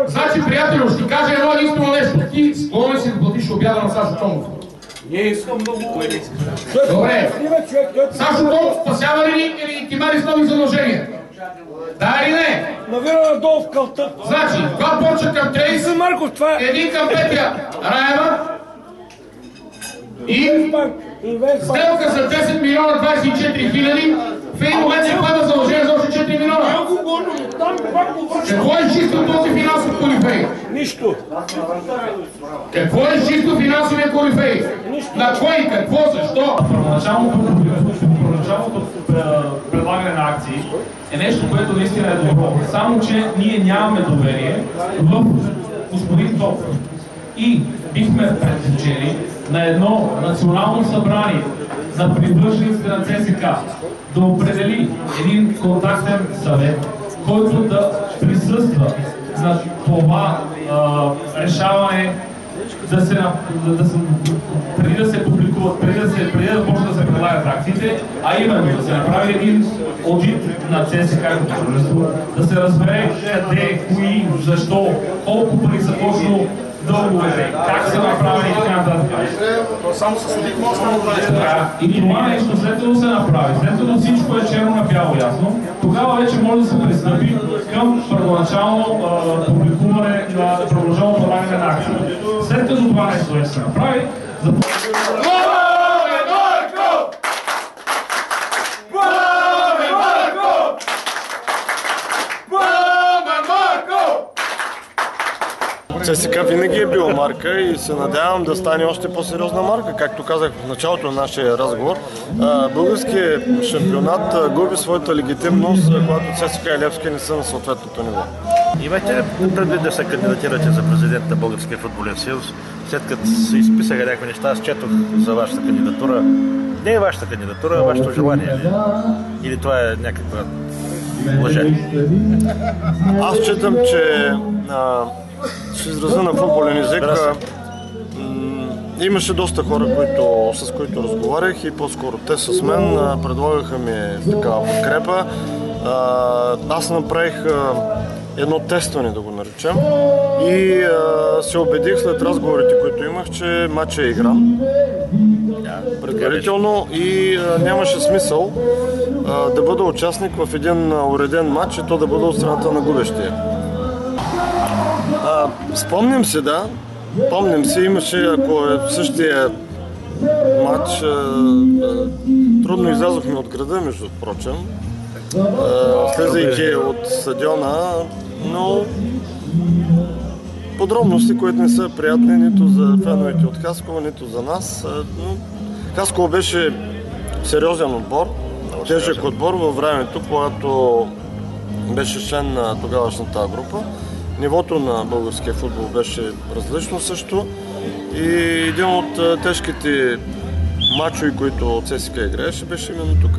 Значи, приятелю, ще ти кажа едно единствено нещо. Ти склонен си да платиш обяда на Сашо Томов. Не искам много. Добре. Сашо Томов спасява ли или ти мари с нови задължения? Да или не? Навира надолу в кълта. Значи, два порча към 30, Марков, това е... един към Петя Раева и сделка за 10 милиона 24 хиляди. В един момент се поема задължение за още 4 милиона. Какво е чисто този финансов корифей? Нищо. Какво е чисто финансовия корифей? На кой, какво, защо? Първоначалното предлагане на акции е нещо, което наистина е добро. Само, че ние нямаме доверие в господин Топов. И бихме предпочели на едно национално събрание на привържениците на ЦСК да определи един контактен съвет, който да присъства на това решаване преди да се публикуват, преди да почнат да се предлагат акциите, а именно да се направи един одит на ЦСКА като дружество, да се разбере къде, кои, защо, колко пари са точно дълговете, как са направени и така нататък. Само с одит може да направи. И това нещо след като се направи, след като всичко е черно на бяло ясно, тогава вече може да се пристъпи към първоначално публикуване на първоначално предлагане на акции. След като това нещо вече се направи, ЦСКА винаги е била марка и се надявам да стане още по-сериозна марка. Както казах в началото на нашия разговор, българският шампионат губи своята легитимност, когато ЦСКА и Левски не са на съответното ниво. Имате ли предвид да се кандидатирате за президент на Българския футболен съюз? След като се изписаха някакви неща, аз четох за вашата кандидатура. Не е вашата кандидатура, а вашето желание. Или това е някаква лъжа? Аз считам, че ще изразя на футболен език. Имаше доста хора, с които разговарях и по-скоро те с мен предлагаха ми такава подкрепа. Аз направих едно тестване, да го наречем, и се убедих след разговорите, които имах, че матчът е игран предварително и нямаше смисъл да бъда участник в един уреден матч и то да бъде от страната на губещия. Спомням се, да. Помням се, имаше, ако е в същия матч, трудно излязохме от града, между прочим, слезайки от стадиона, но подробности, които не са приятни нито за феновете от Хасково, нито за нас. Хасково беше сериозен отбор, тежък отбор във времето, когато беше член на тогавашната група. Нивото на българския футбол беше различно също и един от тежките мачове, които ЦСКА играеше, беше именно тук.